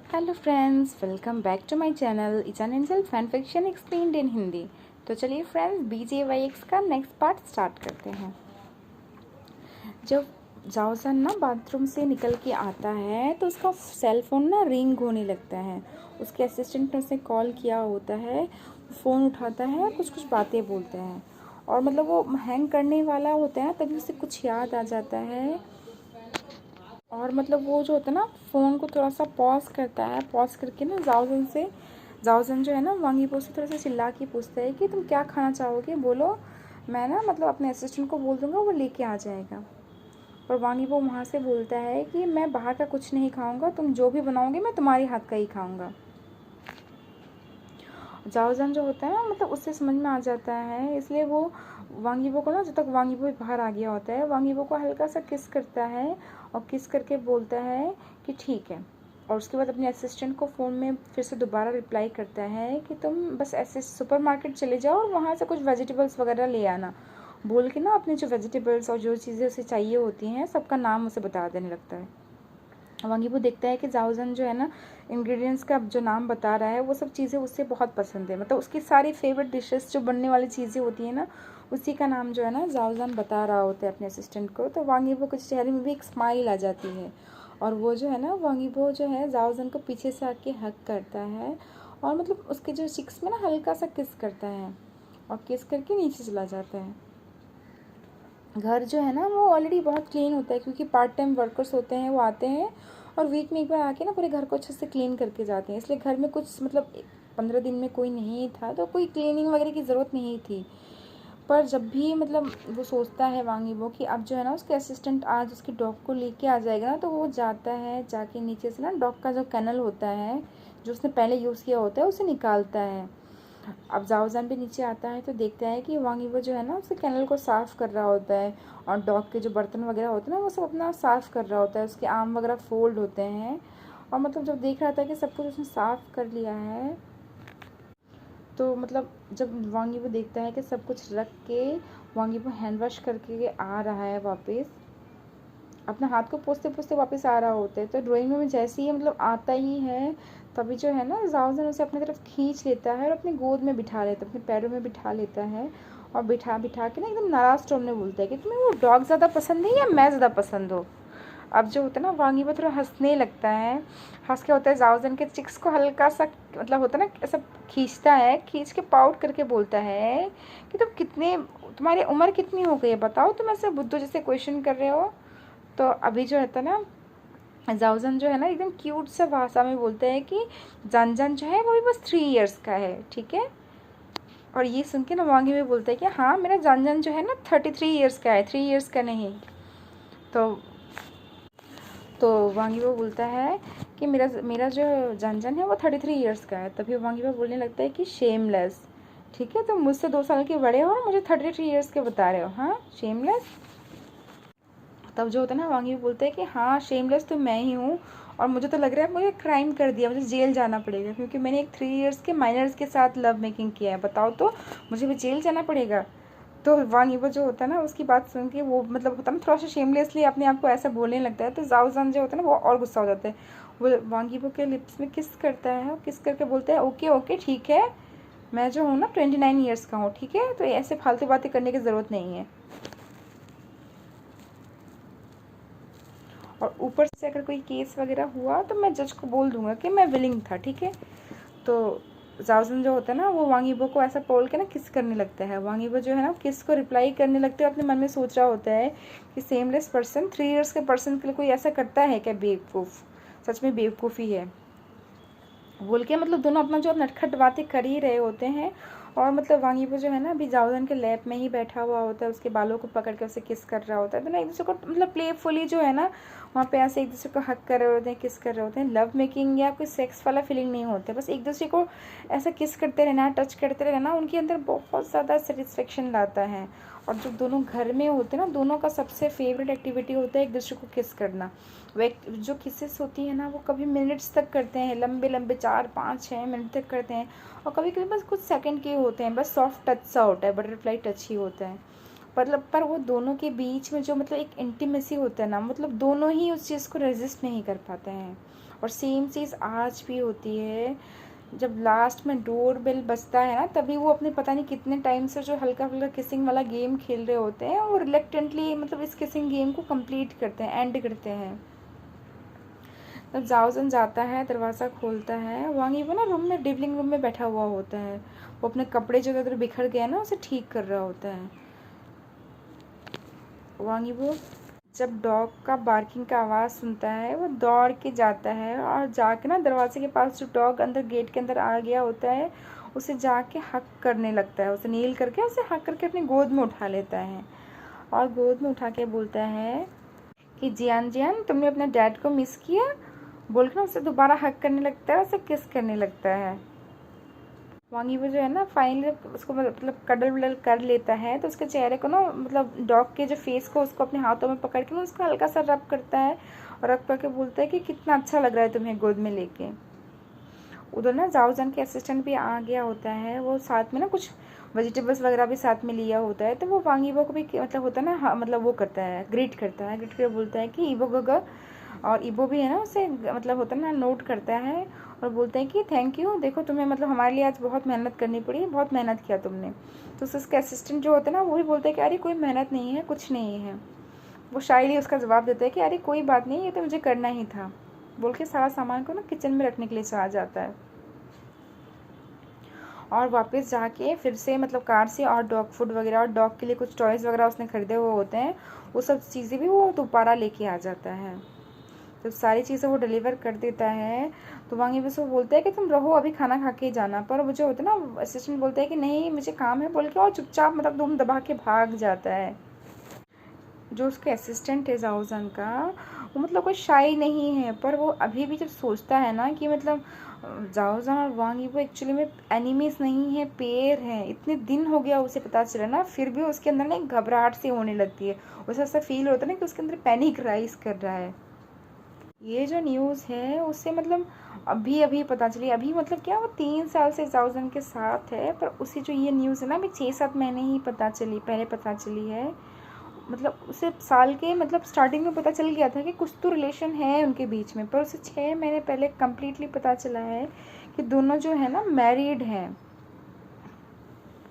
Hello friends, welcome back to my channel इजान angel fan fiction explained in Hindi. तो चलिए friends, BJYX का next part start करते हैं। जब जाओसन ना बाथरूम से निकल के आता है तो उसका सेल फोन ना रिंग होने लगता है। उसके असिस्टेंट ने उसे कॉल किया होता है, फ़ोन उठाता है, कुछ कुछ बातें बोलते हैं और मतलब वो हैंग करने वाला होता है। तभी उसे कुछ याद आ जाता है और मतलब वो जो होता है ना, फ़ोन को थोड़ा सा पॉज करता है। पॉज करके ना जाओजन जो है ना वांगीबो से थोड़ा सा चिल्ला के पूछता है कि तुम क्या खाना चाहोगे, बोलो, मैं ना मतलब अपने असिस्टेंट को बोल दूंगा, वो लेके आ जाएगा। और वांगीबो वहाँ से बोलता है कि मैं बाहर का कुछ नहीं खाऊंगा, तुम जो भी बनाओगे मैं तुम्हारे हाथ का ही खाऊंगा। जाओजन जो होता है ना, मतलब उससे समझ में आ जाता है, इसलिए वो वांगीबो को ना, जब तक वांगीबो बाहर आ गया होता है, वांगीबो को हल्का सा किस करता है और किस करके बोलता है कि ठीक है। और उसके बाद अपने असिस्टेंट को फ़ोन में फिर से दोबारा रिप्लाई करता है कि तुम बस ऐसे सुपरमार्केट चले जाओ और वहाँ से कुछ वेजिटेबल्स वगैरह ले आना, बोल के ना अपने जो वेजिटेबल्स और जो चीज़ें उसे चाहिए होती हैं सबका नाम उसे बता देने लगता है। वांगीबो देखता है कि जाओजन जो है ना इंग्रेडिएंट्स का जो नाम बता रहा है वो सब चीज़ें उससे बहुत पसंद है, मतलब उसकी सारी फेवरेट डिशेस जो बनने वाली चीज़ें होती हैं ना, उसी का नाम जो है ना जाओजन बता रहा होता है अपने असिस्टेंट को। तो वांगीबो के चेहरे में भी एक स्माइल आ जाती है और वो जो है ना, वांगीबो जो है जाओजन को पीछे से आके हक करता है और मतलब उसके जो चिक्स में ना हल्का सा किस करता है और किस करके नीचे चला जाता है। घर जो है ना वो ऑलरेडी बहुत क्लीन होता है, क्योंकि पार्ट टाइम वर्कर्स होते हैं, वो आते हैं और वीक में एक बार आके ना पूरे घर को अच्छे से क्लीन करके जाते हैं। इसलिए घर में कुछ मतलब 15 दिन में कोई नहीं था, तो कोई क्लीनिंग वगैरह की ज़रूरत नहीं थी। पर जब भी मतलब वो सोचता है वांगीबो कि अब जो है ना उसके असिस्टेंट आज उसकी डॉग को लेके आ जाएगा ना, तो वो जाता है, जाके नीचे से ना डॉग का जो कैनल होता है जो उसने पहले यूज़ किया होता है उसे निकालता है। अब जाओजान भी नीचे आता है तो देखता है कि वांगीबो जो है ना उसे कैनल को साफ़ कर रहा होता है और डॉग के जो बर्तन वगैरह होते हैं ना वो सब अपना साफ़ कर रहा होता है, उसके आर्म वगैरह फोल्ड होते हैं। और मतलब जब देख रहा था कि सब कुछ उसने साफ़ कर लिया है, तो मतलब जब वांगीबो देखता है कि सब कुछ रख के वांगीबो हैंड वॉश करके आ रहा है वापस, अपना हाथ को पोंछते पोंछते वापस आ रहा होता है, तो ड्राइंग रूम में जैसे ही मतलब आता ही है, तभी जो है ना जाओजन उसे अपनी तरफ खींच लेता है और अपनी गोद में बिठा लेता है, अपने पैरों में बिठा लेता है और बिठा बिठा के ना एकदम नाराज़ टोन में बोलता है कि तुम्हें वो डॉग ज़्यादा पसंद है या मैं ज़्यादा पसंद हो। अब जो होता है ना वांगीबो थोड़ा हंसने लगता है, हंस के होता है जाओजन के चिक्स को हल्का सा मतलब होता है ना ऐसा खींचता है, खींच के पाउट करके बोलता है कि तुम्हारी उम्र कितनी हो गई है, बताओ, तुम ऐसे बुद्धू जैसे क्वेश्चन कर रहे हो। तो अभी जो रहता ना जाओजन जो है ना एकदम क्यूट सा भाषा में बोलता है कि जानजान जो है वो भी बस 3 इयर्स का है, ठीक है। और ये सुन के ना वांगी में बोलता है कि हाँ, मेरा जानजान जो है ना 33 इयर्स का है, 3 इयर्स का नहीं। तो वांगी वो बोलता है कि मेरा मेरा जो जानजान है वो 33 इयर्स का है। तभी वांगी वो बोलने लगता है कि शेमलेस, ठीक है, तुम मुझसे 2 साल के बड़े हो और मुझे 33 इयर्स के बता रहे हो, हाँ शेमलेस। तब जो होता है ना वांगी बोलते हैं कि हाँ शेमलेस तो मैं ही हूँ और मुझे तो लग रहा है मुझे क्राइम कर दिया, मुझे जेल जाना पड़ेगा, क्योंकि मैंने एक 3 इयर्स के माइनर्स के साथ लव मेकिंग किया है, बताओ तो मुझे भी जेल जाना पड़ेगा। तो वांगीबो जो होता है ना उसकी बात सुन के वो मतलब होता है ना थोड़ा सा शेमलेसली अपने आप को ऐसा बोलने लगता है, तो जाओजान जो होता है ना वो और गुस्सा हो जाता है। वो वांगीबो के लिप्स में किस करता है, किस करके बोलता है ओके ओके ठीक है, मैं जो हूँ ना 29 इयर्स का हूँ, ठीक है, तो ऐसे फालतू बातें करने की ज़रूरत नहीं है। और ऊपर से अगर कोई केस वगैरह हुआ तो मैं जज को बोल दूंगा कि मैं विलिंग था, ठीक है। तो जाओजन जो होता है ना वो वांगीबो को ऐसा बोल के ना किस करने लगता है। वांगीबो जो है ना किस को रिप्लाई करने लगता है, अपने मन में सोच रहा होता है कि सेमलेस पर्सन 3 इयर्स के पर्सन के लिए कोई ऐसा करता है क्या, बेवकूफ़, सच में बेवकूफ़ी है, बोल के मतलब दोनों अपना जो नटखट बातें कर ही रहे होते हैं। और मतलब वांगीबो जो है ना अभी जाओजन के लैप में ही बैठा हुआ होता है, उसके बालों को पकड़ के उसे किस कर रहा होता है, तो ना एक दूसरे को मतलब प्लेफुली जो है ना वहाँ पे ऐसे एक दूसरे को हक कर रहे होते हैं, किस कर रहे होते हैं। लव मेकिंग या कोई सेक्स वाला फीलिंग नहीं होता, बस एक दूसरे को ऐसा किस करते रहना, टच करते रहना उनके अंदर बहुत ज़्यादा सेटिस्फेक्शन लाता है। और जब दोनों घर में होते हैं ना, दोनों का सबसे फेवरेट एक्टिविटी होता है एक दूसरे को किस करना। वे जो किसेस होती है ना वो कभी मिनट्स तक करते हैं, लंबे लंबे 4 5 6 मिनट तक करते हैं, और कभी कभी बस कुछ सेकंड के होते हैं, बस सॉफ्ट टच सा होता है, बटरफ्लाई टच ही होता है। मतलब पर वो दोनों के बीच में जो मतलब एक इंटीमेसी होता है ना, मतलब दोनों ही उस चीज़ को रेजिस्ट नहीं कर पाते हैं। और सेम चीज़ आज भी होती है। जब लास्ट में डोर बेल बजता है ना, तभी वो अपने पता नहीं कितने टाइम से जो हल्का फुल्का किसिंग वाला गेम खेल रहे होते हैं, वो रिलेक्टेंटली मतलब इस किसिंग गेम को कंप्लीट करते हैं, एंड करते हैं। तब जाओजन जाता है, दरवाज़ा खोलता है, वांगी वो ना रूम में, लिविंग रूम में बैठा हुआ होता है। वो अपने कपड़े जो इधर बिखर गए ना, उसे ठीक कर रहा होता है। वांगी वो जब डॉग का बार्किंग का आवाज़ सुनता है, वो दौड़ के जाता है और जाके ना दरवाजे के पास जो डॉग अंदर गेट के अंदर आ गया होता है, उसे जाके हक करने लगता है। उसे नील करके उसे हक करके अपनी गोद में उठा लेता है और गोद में उठा के बोलता है कि जियान जियान, तुमने अपने डैड को मिस किया, बोलकर उसे दोबारा हक करने लगता है, उसे किस करने लगता है। वांगी वो जो है ना फाइनली उसको मतलब कडल वडल कर लेता है, तो उसके चेहरे को ना मतलब डॉग के जो फेस को उसको अपने हाथों में पकड़ के ना उसको हल्का सा रब करता है और रब करके बोलता है कि कितना अच्छा लग रहा है तुम्हें गोद में लेके। उधर ना जाओजान के असिस्टेंट भी आ गया होता है, वो साथ में ना कुछ वेजिटेबल्स वगैरह भी साथ में लिया होता है। तो वो वांगी वो को भी मतलब होता है ना, हाँ, मतलब वो करता है, ग्रीट करके बोलता है कि इबो गगा, और इबो भी है ना उसे मतलब होता है ना नोट करता है और बोलते हैं कि थैंक यू, देखो तुम्हें मतलब हमारे लिए आज बहुत मेहनत करनी पड़ी, बहुत मेहनत किया तुमने। तो उसके असिस्टेंट जो होता है ना, वो भी बोलते हैं कि अरे कोई मेहनत नहीं है, कुछ नहीं है। वो शायरी उसका जवाब देता है कि अरे कोई बात नहीं, ये तो मुझे करना ही था, बोल के सारा सामान को ना किचन में रखने के लिए चला जाता है। और वापस जाके फिर से मतलब कार से और डॉग फूड वगैरह और डॉग के लिए कुछ टॉयज़ वगैरह उसने खरीदे हुए होते हैं, वो सब चीज़ें भी वो दोबारा लेके आ जाता है। जब सारी चीज़ें वो डिलीवर कर देता है, तो वांगी बस वो बोलता है कि तुम रहो, अभी खाना खा के ही जाना। पर वो जो होता है ना असिस्टेंट बोलता है कि नहीं मुझे काम है, बोल के और चुपचाप मतलब धूम दबा के भाग जाता है। जो उसके असिस्टेंट है जाओजान का, वो मतलब कोई शाई नहीं है, पर वो अभी भी जब सोचता है ना कि मतलब जाओजान और वांग वो एक्चुअली में एनिमीज नहीं है, पेयर हैं, इतने दिन हो गया उसे पता चला ना, फिर भी उसके अंदर ना एक घबराहट सी होने लगती है। उसे ऐसा फील होता है ना कि उसके अंदर पैनिक राइज कर रहा है। ये जो न्यूज़ है उससे मतलब अभी अभी पता चली, अभी मतलब क्या वो 3 साल से जाओजान के साथ है, पर उसे जो ये न्यूज़ है ना अभी 6-7 महीने ही पता चली, पहले पता चली है। मतलब उसे साल के मतलब स्टार्टिंग में पता चल गया था कि कुछ तो रिलेशन है उनके बीच में, पर उसे 6 महीने पहले कम्प्लीटली पता चला है कि दोनों जो है ना मैरिड हैं।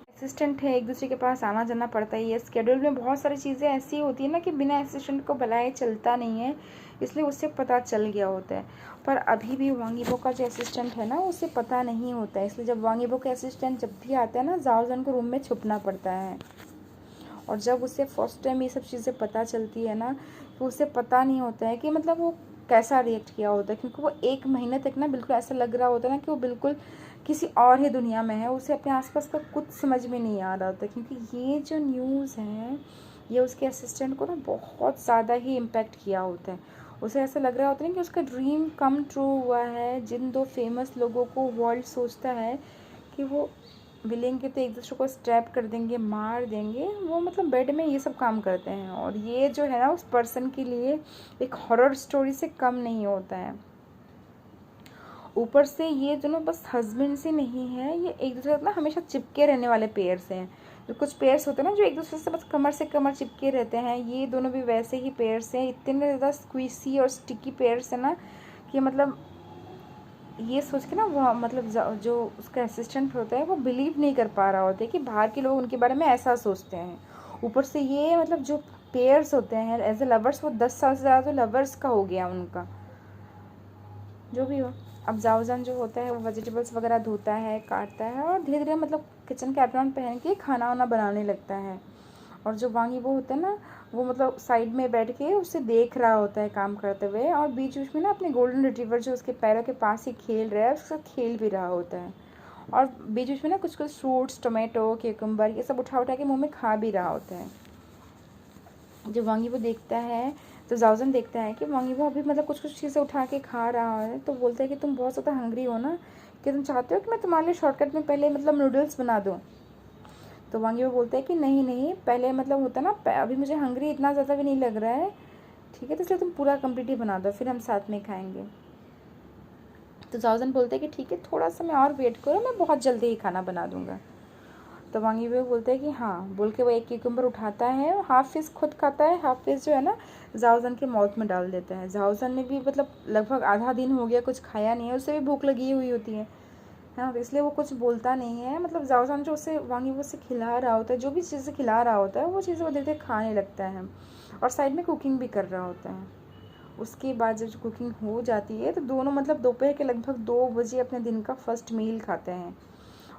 असिस्टेंट है, एक दूसरे के पास आना जाना पड़ता ही है, स्केड्यूल में बहुत सारी चीज़ें ऐसी होती है ना कि बिना असिस्टेंट को बुलाए चलता नहीं है, इसलिए उससे पता चल गया होता है। पर अभी भी वांगीबो का जो असिस्टेंट है ना उसे पता नहीं होता है, इसलिए जब वांगीबो का असिस्टेंट जब भी आता है ना, जाओजान को रूम में छुपना पड़ता है। और जब उसे फर्स्ट टाइम ये सब चीज़ें पता चलती है ना, तो उसे पता नहीं होता है कि मतलब वो कैसा रिएक्ट किया होता है, क्योंकि वो 1 महीने तक ना बिल्कुल ऐसा लग रहा होता है ना कि वो बिल्कुल किसी और ही दुनिया में है, उसे अपने आसपास का कुछ समझ में नहीं आ रहा होता। क्योंकि ये जो न्यूज़ है ये उसके असिस्टेंट को ना बहुत ज़्यादा ही इम्पेक्ट किया होता है। उसे ऐसा लग रहा होता है कि उसका ड्रीम कम ट्रू हुआ है। जिन 2 फेमस लोगों को वर्ल्ड सोचता है कि वो मिलेंगे तो एक दूसरे को स्टैप कर देंगे, मार देंगे, वो मतलब बेड में ये सब काम करते हैं, और ये जो है ना उस पर्सन के लिए एक हॉरर स्टोरी से कम नहीं होता है। ऊपर से ये दोनों बस हस्बैंड से नहीं है, ये एक दूसरे से ना हमेशा चिपके रहने वाले पेयर्स हैं। जो कुछ पेयर्स होते हैं ना जो एक दूसरे से बस कमर से कमर चिपके रहते हैं, ये दोनों भी वैसे ही पेयर्स हैं। इतने ज़्यादा स्क्वीसी और स्टिकी पेयर्स हैं ना कि मतलब ये सोच के ना वो मतलब जो उसका असिस्टेंट होता है वो बिलीव नहीं कर पा रहा होता है कि बाहर के लोग उनके बारे में ऐसा सोचते हैं। ऊपर से ये मतलब जो पेयर्स होते हैं एज ए लवर्स, वो 10 साल से ज़्यादा तो लवर्स का हो गया उनका। जो भी हो, अब जाओजान जो होता है वो वेजिटेबल्स वगैरह धोता है, काटता है और धीरे धीरे मतलब किचन के एप्रॉन पहन के खाना वाना बनाने लगता है। और जो वांगी वो होता है ना, वो मतलब साइड में बैठ के उसे देख रहा होता है काम करते हुए, और बीच बीच में ना अपने गोल्डन रिट्रीवर जो उसके पैरों के पास ही खेल रहा है उसके साथ खेल भी रहा होता है। और बीच बीच में ना कुछ कुछ फ्रूट्स, टोमेटो, क्यूकम्बर, ये सब उठा उठा के मुंह में खा भी रहा होता है। जब वांगी वो देखता है तो जाओजान देखता है कि वांगी वो अभी मतलब कुछ कुछ चीज़ें उठा के खा रहा है, तो बोलता है कि तुम बहुत ज़्यादा हंग्री हो ना, कि तुम चाहते हो कि मैं तुम्हारे लिए शॉर्टकट में पहले मतलब नूडल्स बना दूँ। तो वांगी वो बोलता है कि नहीं नहीं, पहले मतलब होता ना, अभी मुझे हंग्री इतना ज़्यादा भी नहीं लग रहा है, ठीक है, तो इसलिए तुम पूरा कंप्लीट ही बना दो, फिर हम साथ में खाएंगे। तो जाओजान बोलता है कि ठीक है, थोड़ा सा मैं और वेट करो, मैं बहुत जल्दी ही खाना बना दूंगा। तो वांगी वो बोलता है कि हाँ, बोल के वो एक क्यूकम्बर उठाता है, हाफ पीस खुद खाता है, हाफ पीस जो है ना जाओजन के माउथ में डाल देता है। जाओजन ने भी मतलब लगभग आधा दिन हो गया कुछ खाया नहीं है, उससे भी भूख लगी हुई होती है ना, तो इसलिए वो कुछ बोलता नहीं है। मतलब जाओजन जो उसे वांगी वो उसे खिला रहा होता है, जो भी चीज़ें खिला रहा होता है वो चीज़ें वो देखते खाने लगता है और साइड में कुकिंग भी कर रहा होता है। उसके बाद जब कुकिंग हो जाती है तो दोनों मतलब दोपहर के लगभग 2 बजे अपने दिन का फर्स्ट मील खाते हैं।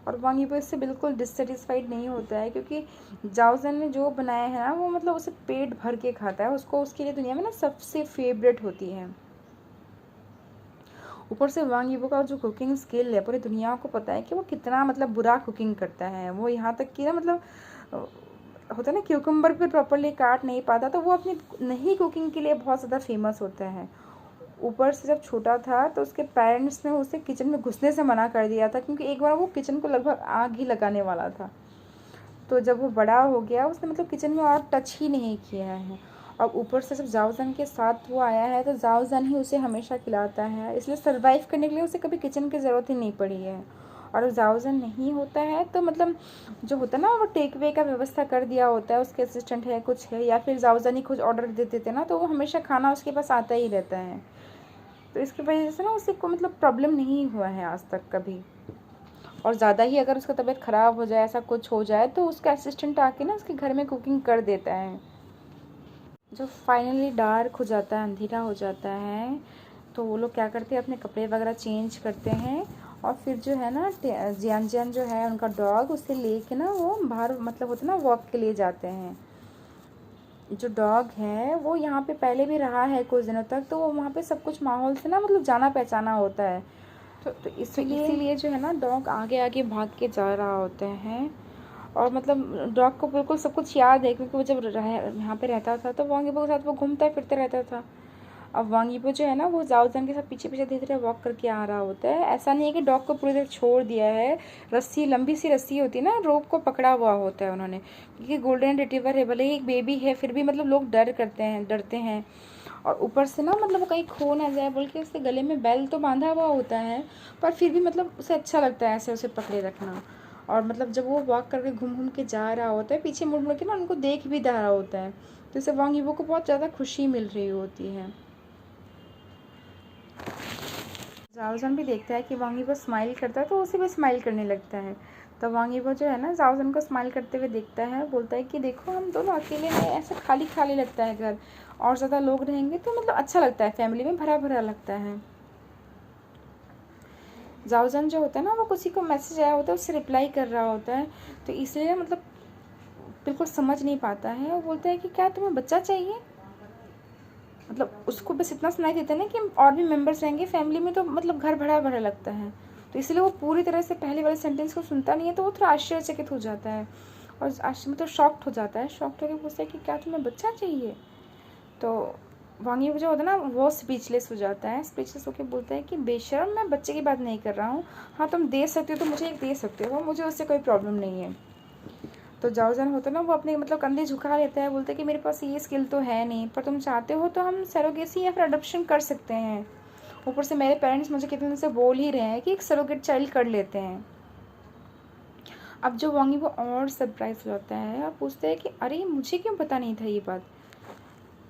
और वांगी वो इससे बिल्कुल डिससेटिस्फाइड नहीं होता है, क्योंकि जाओजन ने जो बनाया है ना वो मतलब उसे पेट भर के खाता है, उसको उसके लिए दुनिया में ना सबसे फेवरेट होती है। ऊपर से वांग यीबो का जो कुकिंग स्किल है पूरी दुनिया को पता है कि वो कितना मतलब बुरा कुकिंग करता है। वो यहाँ तक कि ना मतलब होता है ना क्यूकम्बर भी प्रॉपरली काट नहीं पाता, तो वो अपनी नहीं कुकिंग के लिए बहुत ज़्यादा फेमस होता है। ऊपर से जब छोटा था तो उसके पेरेंट्स ने उसे किचन में घुसने से मना कर दिया था, क्योंकि एक बार वो किचन को लगभग आग ही लगाने वाला था। तो जब वो बड़ा हो गया उसने मतलब किचन में और टच ही नहीं किया है। और ऊपर से जब जाओजन के साथ वो आया है तो जाओजन ही उसे हमेशा खिलाता है, इसलिए सर्वाइव करने के लिए उसे कभी किचन की ज़रूरत ही नहीं पड़ी है। और जाओजन नहीं होता है तो मतलब जो होता है ना वो टेक वे का व्यवस्था कर दिया होता है, उसके असिस्टेंट है कुछ है, या फिर जाओजन ही कुछ ऑर्डर दे देते ना, तो वो हमेशा खाना उसके पास आता ही रहता है। तो इसकी वजह से ना उसे को मतलब प्रॉब्लम नहीं हुआ है आज तक कभी। और ज़्यादा ही अगर उसका तबीयत ख़राब हो जाए, ऐसा कुछ हो जाए, तो उसका असिस्टेंट आके ना उसके घर में कुकिंग कर देता है। जब फाइनली डार्क हो जाता है, अंधेरा हो जाता है, तो वो लोग क्या करते हैं अपने कपड़े वगैरह चेंज करते हैं और फिर जो है ना जियान जियान जो है उनका डॉग, उसे लेके ना वो बाहर मतलब होता है ना वॉक के लिए जाते हैं। जो डॉग है वो यहाँ पे पहले भी रहा है कुछ दिनों तक, तो वो वहाँ पे सब कुछ माहौल से ना मतलब जाना पहचाना होता है। तो इसीलिए जो है ना डॉग आगे आगे भाग के जा रहा होता है। और मतलब डॉग को बिल्कुल सब कुछ याद है, क्योंकि वो जब यहाँ पे रहता था तो वांगीबो के साथ वो घूमता फिरता रहता था। अब वांगीबो जो है ना वो जाओजन के साथ पीछे पीछे धीरे धीरे वॉक करके आ रहा होता है। ऐसा नहीं है कि डॉग को पूरी तरह छोड़ दिया है, रस्सी लंबी सी रस्सी होती है ना, रोप को पकड़ा हुआ होता है उन्होंने, क्योंकि गोल्डन रिट्रीवर है, भले ही एक बेबी है फिर भी मतलब लोग डरते हैं। और ऊपर से ना मतलब वो कहीं खो ना जाए बोल के उसके गले में बेल तो बांधा हुआ होता है, पर फिर भी मतलब उसे अच्छा लगता है ऐसे उसे पकड़े रखना। और मतलब जब वो वॉक करके घूम घूम के जा रहा होता है, पीछे मुड़ मुड़ के ना उनको देख भी रहा होता है, तो इससे वांग यीबो को बहुत ज़्यादा खुशी मिल रही होती है। जाओजन भी देखता है कि वांग यीबो स्माइल करता है, तो उसे भी स्माइल करने लगता है। तो वांग यीबो जो है ना जाओजन को स्माइल करते हुए देखता है, बोलता है कि देखो हम दोनों अकेले हैं, ऐसा खाली खाली लगता है घर, और ज़्यादा लोग रहेंगे तो मतलब अच्छा लगता है, फैमिली में भरा भरा लगता है। जाओजन जो होता है ना वो किसी को मैसेज आया होता है उससे रिप्लाई कर रहा होता है, तो इसलिए मतलब बिल्कुल समझ नहीं पाता है। वो बोलता है कि क्या तुम्हें बच्चा चाहिए, मतलब उसको बस इतना सुनाई देता है ना कि और भी मेंबर्स रहेंगे फैमिली में तो मतलब घर भरा भरा लगता है, तो इसलिए वो पूरी तरह से पहले वाले सेंटेंस को सुनता नहीं है, तो वो थोड़ा आश्चर्यचकित हो जाता है और मतलब शॉक्ड हो जाता है। शॉक्ड होकर पूछता है कि क्या तुम्हें बच्चा चाहिए। तो वांगी जो होता है ना वो स्पीचलेस हो जाता है, स्पीचलेस होकर बोलता है कि बेशर्म, मैं बच्चे की बात नहीं कर रहा हूँ, हाँ तुम दे सकते हो तो मुझे एक दे सकते हो, मुझे उससे कोई प्रॉब्लम नहीं है। तो जाओजन होता है ना वो अपने मतलब कंधे झुका लेता है, बोलता है कि मेरे पास ये स्किल तो है नहीं, पर तुम चाहते हो तो हम सरोगेसी या फिर अडॉप्शन कर सकते हैं। ऊपर से मेरे पेरेंट्स मुझे कितने दिन से बोल ही रहे हैं कि एक सरोगेट चाइल्ड कर लेते हैं। अब जो वांगी वो और सरप्राइज हो जाता है और पूछता है कि अरे मुझे क्यों पता नहीं था ये बात।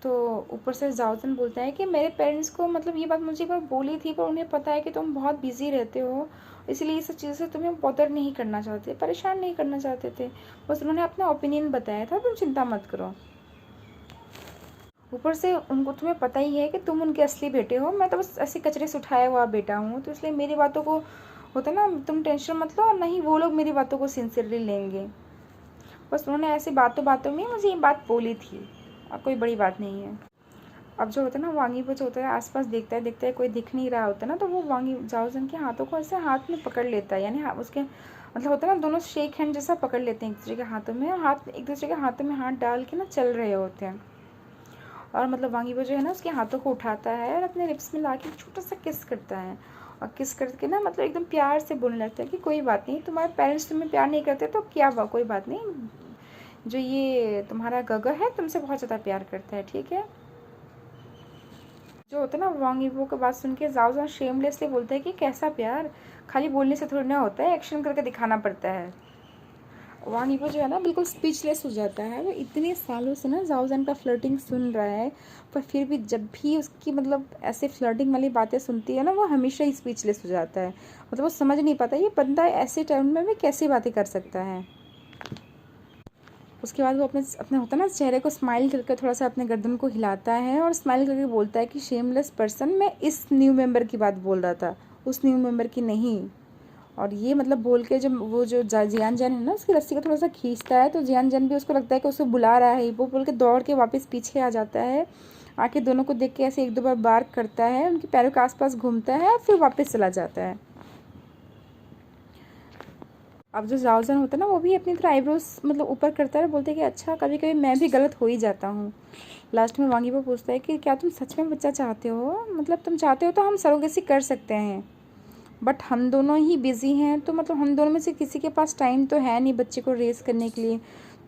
तो ऊपर से जाओजन बोलता है कि मेरे पेरेंट्स को मतलब ये बात मुझे एक बार बोली थी, पर उन्हें पता है कि तुम बहुत बिजी रहते हो, इसलिए ये सब चीज़ें से तुम्हें बॉदर नहीं करना चाहते, परेशान नहीं करना चाहते थे, बस उन्होंने अपना ओपिनियन बताया था, तुम चिंता मत करो। ऊपर से उनको तुम्हें पता ही है कि तुम उनके असली बेटे हो, मैं तो बस ऐसे कचरे से उठाया हुआ बेटा हूँ, तो इसलिए मेरी बातों को होता ना तुम टेंशन मत लो, और नहीं वो लोग मेरी बातों को सिंसियरली लेंगे। बस उन्होंने ऐसी बातों बातों में मुझे ये बात बोली थी, और कोई बड़ी बात नहीं है। अब जो होता है ना वांगी वो जो होता है आसपास देखता है कोई दिख नहीं रहा होता ना, तो वो वांगी जाओजन के हाथों को ऐसे हाथ में पकड़ लेता है, यानी उसके मतलब होता है ना दोनों शेक हैंड जैसा पकड़ लेते हैं एक दूसरे के हाथों में, और हाथ एक दूसरे के हाथों में हाथ डाल के ना चल रहे होते हैं। और मतलब वांगी वो जो है ना उसके हाथों को उठाता है और अपने लिप्स में ला के छोटा सा किस करता है, और किस करके ना मतलब एकदम प्यार से बोलने लगता है कि कोई बात नहीं, तुम्हारे पेरेंट्स तुम्हें प्यार नहीं करते तो क्या हुआ, कोई बात नहीं, जो ये तुम्हारा गगर है तुमसे बहुत ज़्यादा प्यार करता है, ठीक है। जो होता है ना वांग यीबो की बात सुन के जाओजन शेमलेसली बोलता है कि कैसा प्यार, खाली बोलने से थोड़ी ना होता है, एक्शन करके दिखाना पड़ता है। वांग यीबो जो है ना बिल्कुल स्पीचलेस हो जाता है। वो इतने सालों से ना जाओ जान का फ्लर्टिंग सुन रहा है, पर फिर भी जब भी उसकी मतलब ऐसे फ्लर्टिंग वाली बातें सुनती है ना, वो हमेशा ही स्पीचलेस हो जाता है। मतलब वो समझ नहीं पाता ये बंदा ऐसे टाइम में भी कैसी बातें कर सकता है। उसके बाद वो अपने अपने होता है ना चेहरे को स्माइल करके थोड़ा सा अपने गर्दन को हिलाता है और स्माइल करके बोलता है कि शेमलेस पर्सन, मैं इस न्यू मेंबर की बात बोल रहा था, उस न्यू मेंबर की नहीं। और ये मतलब बोल के जब वो जो जियान जैन है ना उसकी रस्सी को थोड़ा सा खींचता है, तो जियान जैन भी उसको लगता है कि उसे बुला रहा है, वो बोल के दौड़ के वापस पीछे आ जाता है। आके दोनों को देख के ऐसे एक दो बार बार्क करता है, उनके पैरों के आसपास घूमता है और फिर वापस चला जाता है। अब जो जाओजन होता है ना वो भी अपनी तरह आईब्रोज मतलब ऊपर करता है, बोलते हैं कि अच्छा कभी कभी मैं भी गलत हो ही जाता हूँ। लास्ट में वांगी वो पूछता है कि क्या तुम सच में बच्चा चाहते हो, मतलब तुम चाहते हो तो हम सरोगेसी कर सकते हैं, बट हम दोनों ही बिज़ी हैं, तो मतलब हम दोनों में से किसी के पास टाइम तो है नहीं बच्चे को रेस करने के लिए।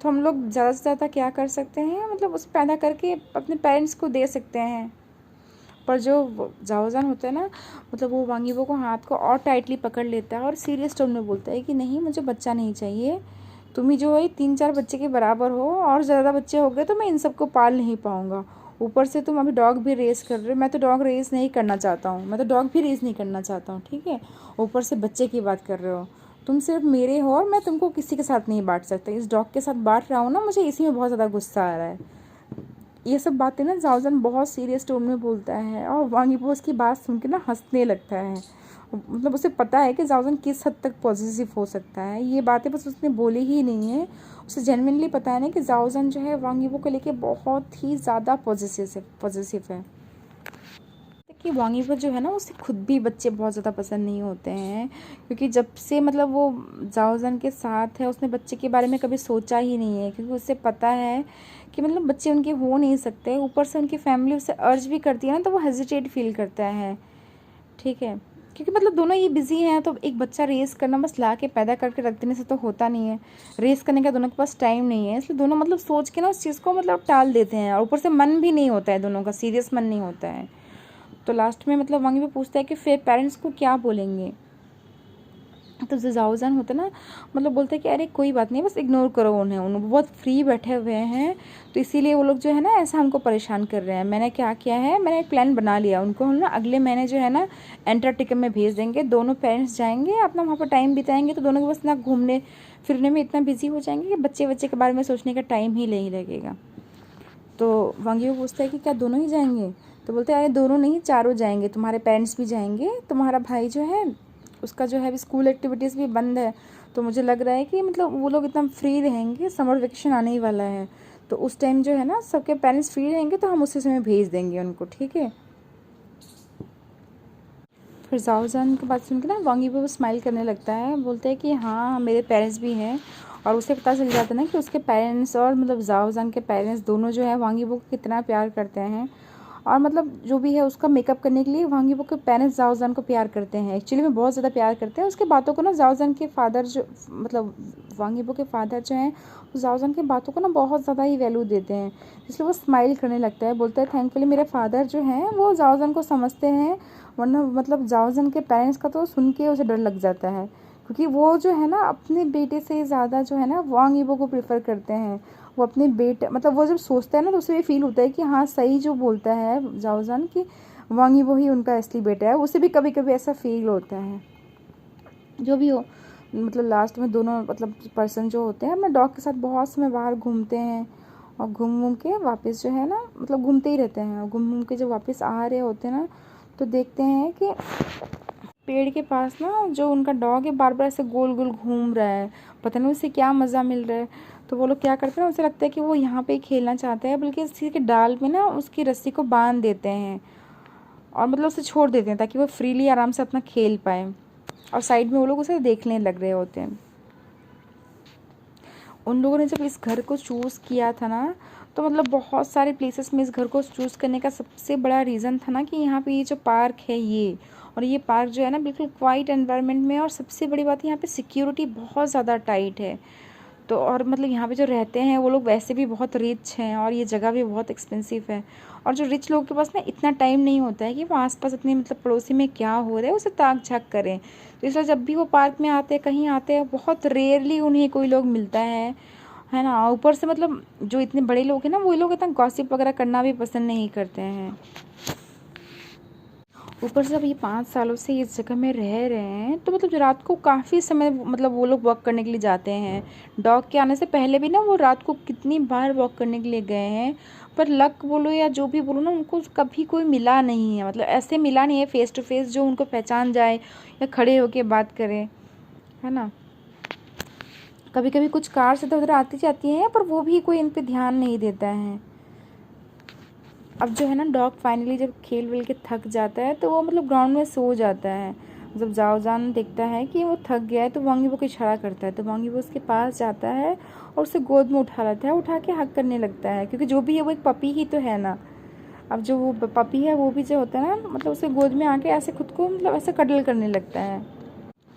तो हम लोग ज़्यादा से ज़्यादा क्या कर सकते हैं, मतलब उसे पैदा करके अपने पेरेंट्स को दे सकते हैं। पर जो जाओजान होता है ना, मतलब वो वांगीबो को हाथ को और टाइटली पकड़ लेता है और सीरियस टोन में बोलता है कि नहीं, मुझे बच्चा नहीं चाहिए। तुम ही जो है 3-4 बच्चे के बराबर हो, और ज़्यादा बच्चे हो गए तो मैं इन सबको पाल नहीं पाऊँगा। ऊपर से तुम अभी डॉग भी रेस कर रहे हो, मैं तो डॉग रेस नहीं करना चाहता हूँ, मैं तो डॉग भी रेस नहीं करना चाहता हूँ, ठीक है। ऊपर से बच्चे की बात कर रहे हो, तुम सिर्फ मेरे हो और मैं तुमको किसी के साथ नहीं बांट सकता, इस डॉग के साथ बांट रहा हूँ ना, मुझे इसी में बहुत ज़्यादा गुस्सा आ रहा है। ये सब बातें ना जाओजन बहुत सीरियस टोन में बोलता है, और वांग यीबो उसकी बात सुन के ना हंसने लगता है। मतलब उसे पता है कि जाओजन किस हद तक पॉजिटिव हो सकता है, ये बातें बस उसने बोली ही नहीं है, उसे जेन्युइनली पता है ना कि जाओजन जो है वांग यीबो को लेके बहुत ही ज़्यादा पॉजिटिव है। कि वांग यीबो जो है ना उसे खुद भी बच्चे बहुत ज़्यादा पसंद नहीं होते हैं, क्योंकि जब से मतलब वो जाओजन के साथ है उसने बच्चे के बारे में कभी सोचा ही नहीं है, क्योंकि उसे पता है कि मतलब बच्चे उनके हो नहीं सकते। ऊपर से उनकी फैमिली उसे अर्ज भी करती है ना, तो वो हेजिटेट फील करता है, ठीक है। क्योंकि मतलब दोनों ही बिजी हैं, तो एक बच्चा रेस करना बस ला के पैदा करके रख देने से तो होता नहीं है, रेस करने का दोनों के पास टाइम नहीं है, इसलिए दोनों मतलब सोच के ना उस चीज़ को मतलब टाल देते हैं, और ऊपर से मन भी नहीं होता है, दोनों का सीरियस मन नहीं होता है। तो लास्ट में मतलब वांग यीबो पूछता है कि फिर पेरेंट्स को क्या बोलेंगे, तो जो जाओजान होता है ना मतलब बोलते हैं कि अरे कोई बात नहीं, बस इग्नोर करो उन्हें, उन बहुत फ्री बैठे हुए हैं, तो इसीलिए वो लोग जो है ना ऐसा हमको परेशान कर रहे हैं। मैंने क्या किया है, मैंने एक प्लान बना लिया, उनको हम ना अगले महीने जो है ना एंटार्क्टिका में भेज देंगे, दोनों पेरेंट्स जाएंगे, अपना वहाँ पर टाइम बिताएंगे, तो दोनों के बस ना घूमने फिरने में इतना बिजी हो जाएंगे कि बच्चे बच्चे के बारे में सोचने का टाइम ही नहीं लगेगा। तो वांग यीबो पूछता है कि क्या दोनों ही जाएंगे, तो बोलते हैं अरे दोनों नहीं, चारों जाएंगे, तुम्हारे पेरेंट्स भी जाएंगे, तुम्हारा भाई जो है उसका जो है अभी स्कूल एक्टिविटीज़ भी बंद है, तो मुझे लग रहा है कि मतलब वो लोग इतना फ्री रहेंगे, समर वेकेशन आने ही वाला है, तो उस टाइम जो है ना सबके पेरेंट्स फ्री रहेंगे, तो हम उसी समय भेज देंगे उनको, ठीक है। फिर जाओजान की बात सुन के ना वांग यीबो स्माइल करने लगता है, बोलते हैं कि हाँ मेरे पेरेंट्स भी हैं, और उसे पता चल जाता है ना कि उसके पेरेंट्स और मतलब जाओजान के पेरेंट्स दोनों जो है वांग यीबो को कितना प्यार करते हैं, और मतलब जो भी है उसका मेकअप करने के लिए वांग यीबो के पेरेंट्स जाओजान को प्यार करते हैं, एक्चुअली में बहुत ज़्यादा प्यार करते हैं। उसके बातों को ना जाओजान के फादर जो मतलब वांग यीबो के फादर जो हैं वो जाओजान की बातों को ना बहुत ज़्यादा ही वैल्यू देते हैं, इसलिए वो स्माइल करने लगता है, बोलता है थैंकफुली मेरे फादर जो हैं वो जाओजान को समझते हैं, वरना मतलब जाओजान के पेरेंट्स का तो सुन के उसे डर लग जाता है, क्योंकि वो जो है ना अपने बेटे से ज़्यादा जो है ना वांग यीबो को प्रेफर करते हैं। वो अपने बेटे मतलब वो जब सोचता है ना तो उसे भी फील होता है कि हाँ सही जो बोलता है जाओजान कि वांग यीबो ही उनका असली बेटा है, उसे भी कभी कभी ऐसा फील होता है। जो भी हो मतलब लास्ट में दोनों मतलब पर्सन जो होते हैं अपने डॉग के साथ बहुत समय बाहर घूमते हैं, और घूम घूम के वापस जो है ना मतलब घूमते ही रहते हैं, और घूम घूम के जब वापस आ रहे होते हैं ना तो देखते हैं कि पेड़ के पास ना जो उनका डॉग है बार बार ऐसे गोल गोल घूम रहा है, पता नहीं उसे क्या मज़ा मिल रहा है। तो वो लोग क्या करते हैं, उसे लगता है कि वो यहाँ पे ही खेलना चाहता है, बल्कि किसी के डाल में ना उसकी रस्सी को बांध देते हैं, और मतलब उसे छोड़ देते हैं ताकि वो फ्रीली आराम से अपना खेल पाए, और साइड में वो लोग उसे देखने लग रहे होते हैं। उन लोगों ने जब इस घर को चूज़ किया था ना, तो मतलब बहुत सारे प्लेसेस में इस घर को चूज़ करने का सबसे बड़ा रीज़न था ना कि यहाँ पे ये जो पार्क है ये, और ये पार्क जो है ना बिल्कुल क्वाइट एनवायरनमेंट में, और सबसे बड़ी बात यहाँ पे सिक्योरिटी बहुत ज़्यादा टाइट है। तो और मतलब यहाँ पे जो रहते हैं वो लोग वैसे भी बहुत रिच हैं और ये जगह भी बहुत एक्सपेंसिव है। और जो रिच लोगों के पास ना इतना टाइम नहीं होता है कि वो आसपास अपने मतलब पड़ोसी में क्या हो रहा है उसे ताक झाँक करें। तो इसलिए जब भी वो पार्क में आते हैं, कहीं आते हैं, बहुत रेयरली उन्हें कोई लोग मिलता है ना। ऊपर से मतलब जो इतने बड़े लोग हैं ना, वो लोग इतना गॉसिप वगैरह करना भी पसंद नहीं करते हैं। ऊपर से अब ये 5 सालों से इस जगह में रह रहे हैं, तो मतलब रात को काफ़ी समय मतलब वो लोग वॉक करने के लिए जाते हैं। डॉग के आने से पहले भी ना वो रात को कितनी बार वॉक करने के लिए गए हैं, पर लक बोलो या जो भी बोलो ना, उनको कभी कोई मिला नहीं है। मतलब ऐसे मिला नहीं है फेस टू फेस जो उनको पहचान जाए या खड़े होके बात करे, है ना। कभी कभी कुछ कार से इधर उधर आती जाती हैं, पर वो भी कोई इन पे ध्यान नहीं देता है। अब जो है ना, डॉग फाइनली जब खेल वेल के थक जाता है तो वो मतलब ग्राउंड में सो जाता है। जब जाओजान देखता है कि वो थक गया है तो वांगीबो को इशारा करता है, तो वांगीबो उसके पास जाता है और उसे गोद में उठा लेता है, उठा के हक करने लगता है, क्योंकि जो भी है वो एक पपी ही तो है ना। अब जो वो पपी है वो भी जो होता है ना, मतलब उसे गोद में आके ऐसे खुद को मतलब ऐसे कडल करने लगता है।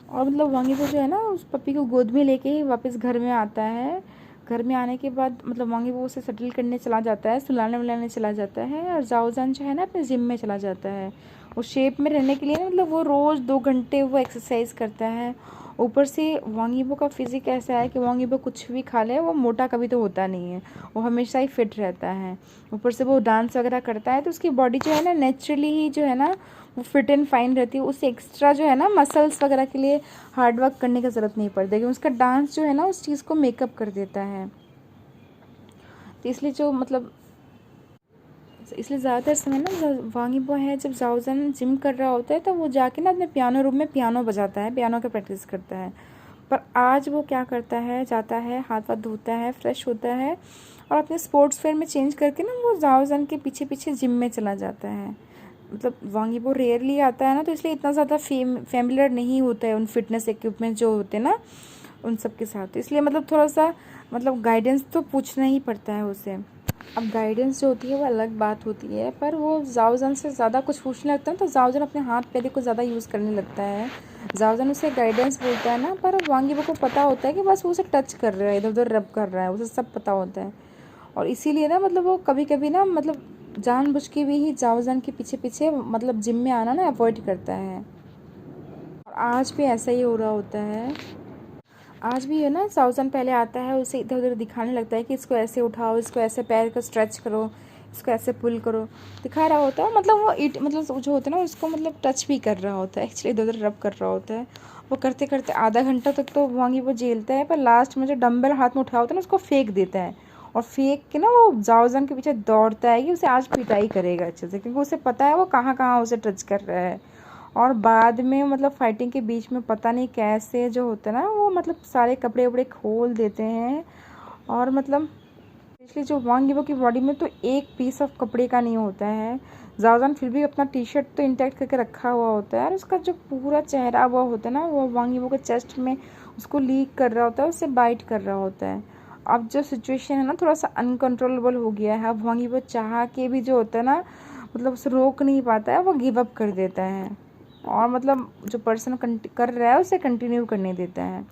और मतलब वांगीबो जो है ना, उस पपी को गोद में लेके ही वापस घर में आता है। घर में आने के बाद मतलब वांगीबो उसे सेटल करने चला जाता है, सुलाने वुलाने चला जाता है, और जाओजान जो है ना अपने जिम में चला जाता है। वो शेप में रहने के लिए ना, मतलब वो रोज़ 2 घंटे वो एक्सरसाइज करता है। ऊपर से वांगीबो का फिजिक ऐसा है कि वांगीबो कुछ भी खा ले वो मोटा कभी तो होता नहीं है, वो हमेशा ही फिट रहता है। ऊपर से वो डांस वगैरह करता है, तो उसकी बॉडी जो है ना नेचुरली ही जो है ना वो फिट एंड फाइन रहती है। उससे एक्स्ट्रा जो है ना मसल्स वगैरह के लिए हार्ड वर्क करने की ज़रूरत नहीं पड़ती, क्योंकि उसका डांस जो है ना उस चीज़ को मेकअप कर देता है। तो इसलिए जो मतलब इसलिए ज़्यादातर समय ना वांगीबो है, जब जाओजान जिम कर रहा होता है तो वो जाके ना अपने पियानो रूम में पियानो बजाता है, पियानो का प्रैक्टिस करता है। पर आज वो क्या करता है, जाता है, हाथ वाथ धोता है, फ्रेश होता है, और अपने स्पोर्ट्स वेयर में चेंज करके ना वो जाओजान के पीछे पीछे जिम में चला जाता है। मतलब वांगीबो रेयरली आता है ना, तो इसलिए इतना ज़्यादा फेमिलियर नहीं होता है उन फिटनेस इक्विपमेंट जो होते हैं ना उन सब के साथ। इसलिए मतलब थोड़ा सा मतलब गाइडेंस तो पूछना ही पड़ता है उसे। अब गाइडेंस जो होती है वो अलग बात होती है, पर वो जाओजान से ज़्यादा कुछ पूछने लगता है तो जाओजान अपने हाथ पैर को ज़्यादा यूज़ करने लगता है। जाओजान उसे गाइडेंस बोलता है ना, पर वांगीबो को पता होता है कि बस वो उसे टच कर रहा है, इधर उधर रब कर रहा है, उसे सब पता होता है। और इसीलिए ना मतलब वो कभी कभी ना मतलब जानबूझ के भी ही जाओजान के पीछे पीछे मतलब जिम में आना ना अवॉइड करता है। और आज भी ऐसा ही हो रहा होता है। आज भी है ना, जाओजान पहले आता है, उसे इधर उधर दिखाने लगता है कि इसको ऐसे उठाओ, इसको ऐसे पैर को स्ट्रेच करो, इसको ऐसे पुल करो, दिखा रहा होता है। मतलब वो मतलब जो होता है ना उसको मतलब टच भी कर रहा होता है, एक्चुअली इधर उधर रब कर रहा होता है। वो करते करते आधा घंटा तक तो वांगीबो झेलता है, पर लास्ट में जो डंबल हाथ में उठा होता है ना उसको फेंक देता है, और फेंक के ना वो जाओजान के पीछे दौड़ता है कि उसे आज पिटाई करेगा अच्छे से, क्योंकि उसे पता है वो कहाँ कहाँ उसे टच कर रहा है। और बाद में मतलब फाइटिंग के बीच में पता नहीं कैसे जो होता है ना वो मतलब सारे कपड़े वपड़े खोल देते हैं। और मतलब इसलिए जो वांगीबो की बॉडी में तो एक पीस ऑफ कपड़े का नहीं होता है। जाओजान फिर भी अपना टी शर्ट तो इंटैक्ट करके रखा हुआ होता है, और उसका जो पूरा चेहरा हुआ होता है ना वो वांगीबो के चेस्ट में उसको लीक कर रहा होता है, उससे बाइट कर रहा होता है। अब जो सिचुएशन है ना थोड़ा सा अनकंट्रोलेबल हो गया है। अब वांगीबो चाह के भी जो होता है ना मतलब उसे रोक नहीं पाता है, वो गिव अप कर देता है, और मतलब जो पर्सन कर रहा है उसे कंटिन्यू करने देता है।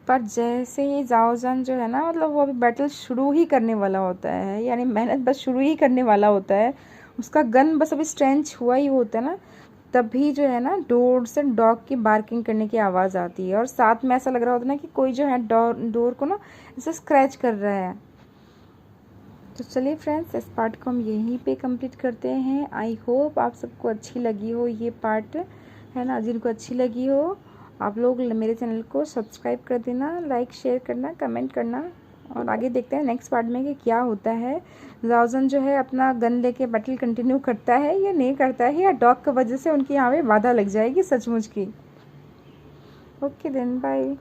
पर जैसे ही जाओजान जो है ना मतलब वो अभी बैटल शुरू ही करने वाला होता है, यानी मेहनत बस शुरू ही करने वाला होता है, उसका गन बस अभी स्ट्रेंच हुआ ही होता है ना, तभी जो है ना डोर से डॉग की बार्किंग करने की आवाज़ आती है, और साथ में ऐसा लग रहा होता है ना कि कोई जो है डोर को ना ऐसे स्क्रैच कर रहा है। तो चलिए फ्रेंड्स, इस पार्ट को हम यहीं पे कंप्लीट करते हैं। आई होप आप सबको अच्छी लगी हो ये पार्ट, है ना। जिनको अच्छी लगी हो आप लोग मेरे चैनल को सब्सक्राइब कर देना, लाइक शेयर करना, कमेंट करना, और आगे देखते हैं नेक्स्ट पार्ट में कि क्या होता है। जाओजान जो है अपना गन लेके बैटल कंटिन्यू करता है या नहीं करता है, या डॉग की वजह से उनकी यहाँ पे बाधा लग जाएगी सचमुच की। Okay then, bye.